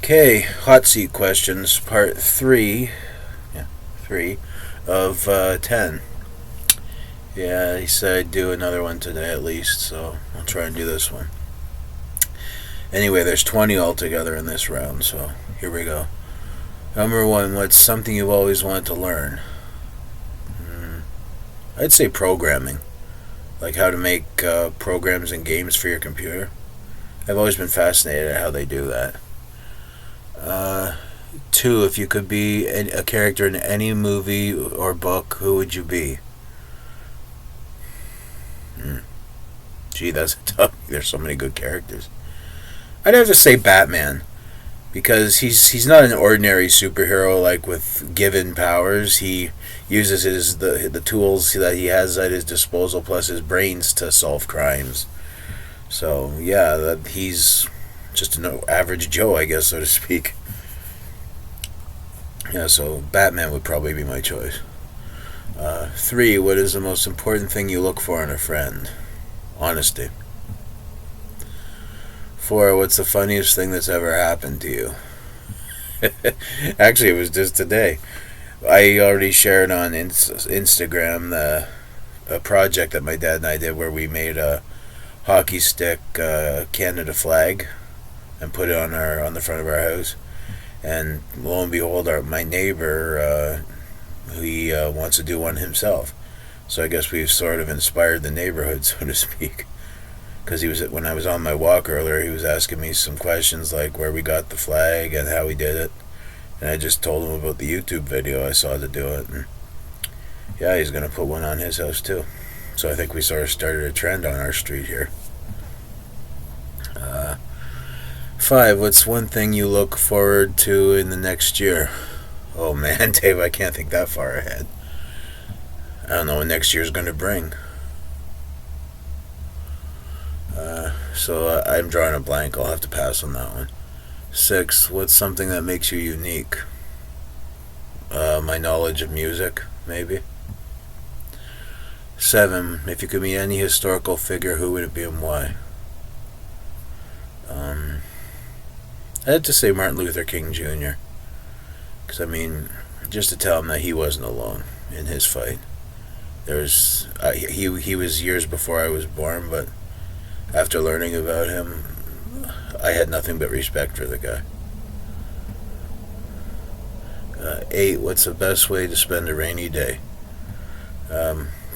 Okay, hot seat questions, part three. Yeah, three of 10. Yeah, he said I'd do another one today at least, so I'll try and do this one. Anyway, there's 20 altogether in this round, so here we go. Number one, what's something you've always wanted to learn? I'd say programming, like how to make programs and games for your computer. I've always been fascinated at how they do that. Uh, Two, if you could be a character in any movie or book, who would you be? Hmm. Gee, that's tough. There's so many good characters. I'd have to say Batman because he's not an ordinary superhero like with given powers. He uses the tools that he has at his disposal plus his brains to solve crimes. So yeah, that he's just an average Joe, I guess, so to speak. Yeah, so Batman would probably be my choice. Three, what is the most important thing you look for in a friend? Honesty. Four, what's the funniest thing that's ever happened to you? Actually, it was just today. I already shared on Instagram a project that my dad and I did where we made a hockey stick Canada flag and put it on the front of our house. And lo and behold, my neighbor he wants to do one himself. So I guess we've sort of inspired the neighborhood, so to speak. Because when I was on my walk earlier, he was asking me some questions like where we got the flag and how we did it, and I just told him about the YouTube video I saw to do it. And yeah, he's gonna put one on his house too. So I think we sort of started a trend on our street here. Five, what's one thing you look forward to in the next year? Oh man, Dave, I can't think that far ahead. I don't know what next year's going to bring. So I'm drawing a blank. I'll have to pass on that one. Six, what's something that makes you unique? My knowledge of music, maybe. Seven, if you could meet any historical figure, who would it be and why? I had to say Martin Luther King Jr. Because I mean, just to tell him that he wasn't alone in his fight. There's he was years before I was born, but after learning about him, I had nothing but respect for the guy. Eight, what's the best way to spend a rainy day?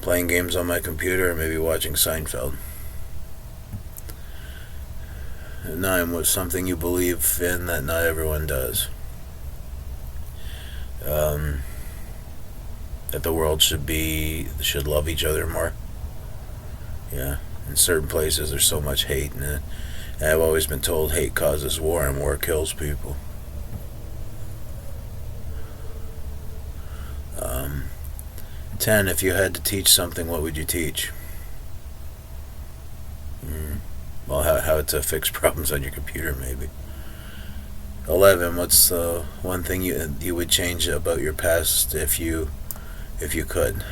Playing games on my computer or maybe watching Seinfeld. 9, what's something you believe in that not everyone does? That the world should love each other more. Yeah, in certain places there's so much hate, and I've always been told hate causes war and war kills people. 10, if you had to teach something, what would you teach? Well, how to fix problems on your computer, maybe. 11, what's one thing you would change about your past if you could?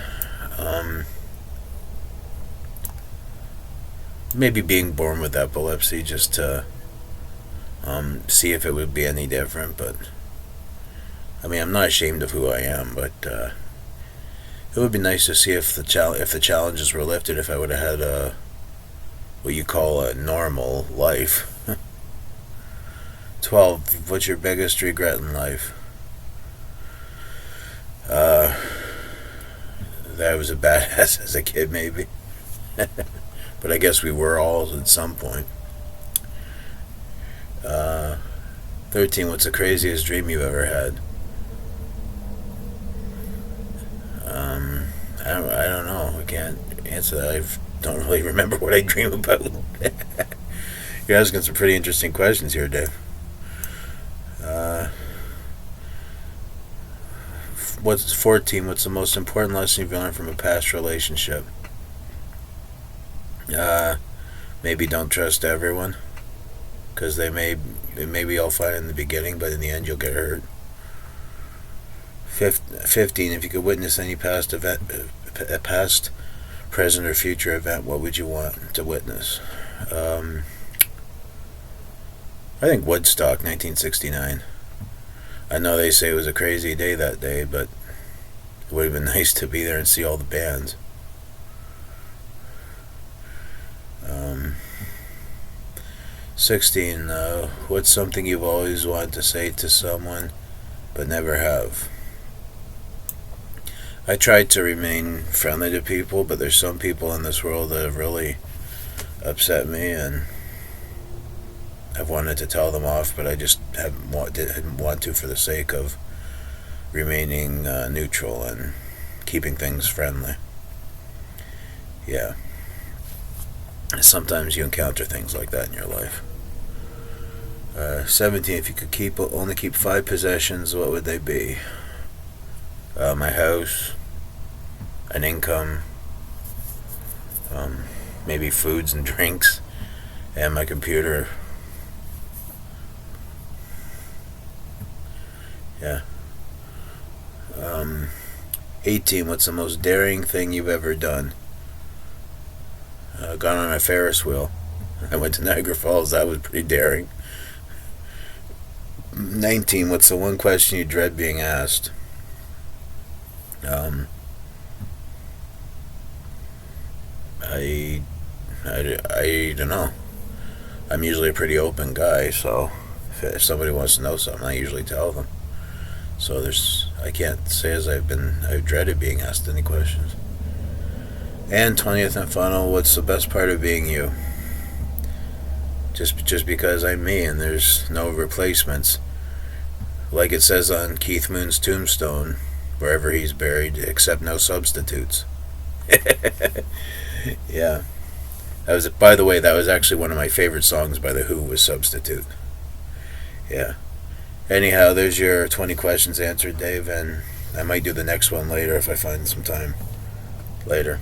Maybe being born with epilepsy, just to see if it would be any different. But I mean, I'm not ashamed of who I am, but it would be nice to see if the challenges were lifted. If I would have had what you call a normal life. 12, what's your biggest regret in life? That I was a badass as a kid, maybe. But I guess we were all at some point. 13, what's the craziest dream you've ever had? I don't know. I can't answer that. I don't really remember what I dream about. You're asking some pretty interesting questions here, Dave. What's 14? What's the most important lesson you've learned from a past relationship? Maybe don't trust everyone, because they may be all fine in the beginning, but in the end you'll get hurt. 15. If you could witness any past event, past, present, or future event, what would you want to witness? I think Woodstock, 1969. I know they say it was a crazy day that day, but it would have been nice to be there and see all the bands. Um, 16. What's something you've always wanted to say to someone but never have? I tried to remain friendly to people, but there's some people in this world that have really upset me, and I've wanted to tell them off, but I just didn't want to for the sake of remaining neutral and keeping things friendly. Yeah. Sometimes you encounter things like that in your life. 17. If you could only keep 5 possessions, what would they be? My house, an income, maybe foods and drinks, and my computer. Yeah. 18. What's the most daring thing you've ever done? Gone on a Ferris wheel. I went to Niagara Falls. That was pretty daring. 19. What's the one question you dread being asked? I, I don't know. I'm usually a pretty open guy, so if somebody wants to know something, I usually tell them. So I can't say I've dreaded being asked any questions. And 20th and final, what's the best part of being you? Just because I'm me and there's no replacements. Like it says on Keith Moon's tombstone, wherever he's buried, except no substitutes. Yeah. By the way, that was actually one of my favorite songs by The Who, was Substitute. Yeah. Anyhow, there's your 20 questions answered, Dave, and I might do the next one later if I find some time later.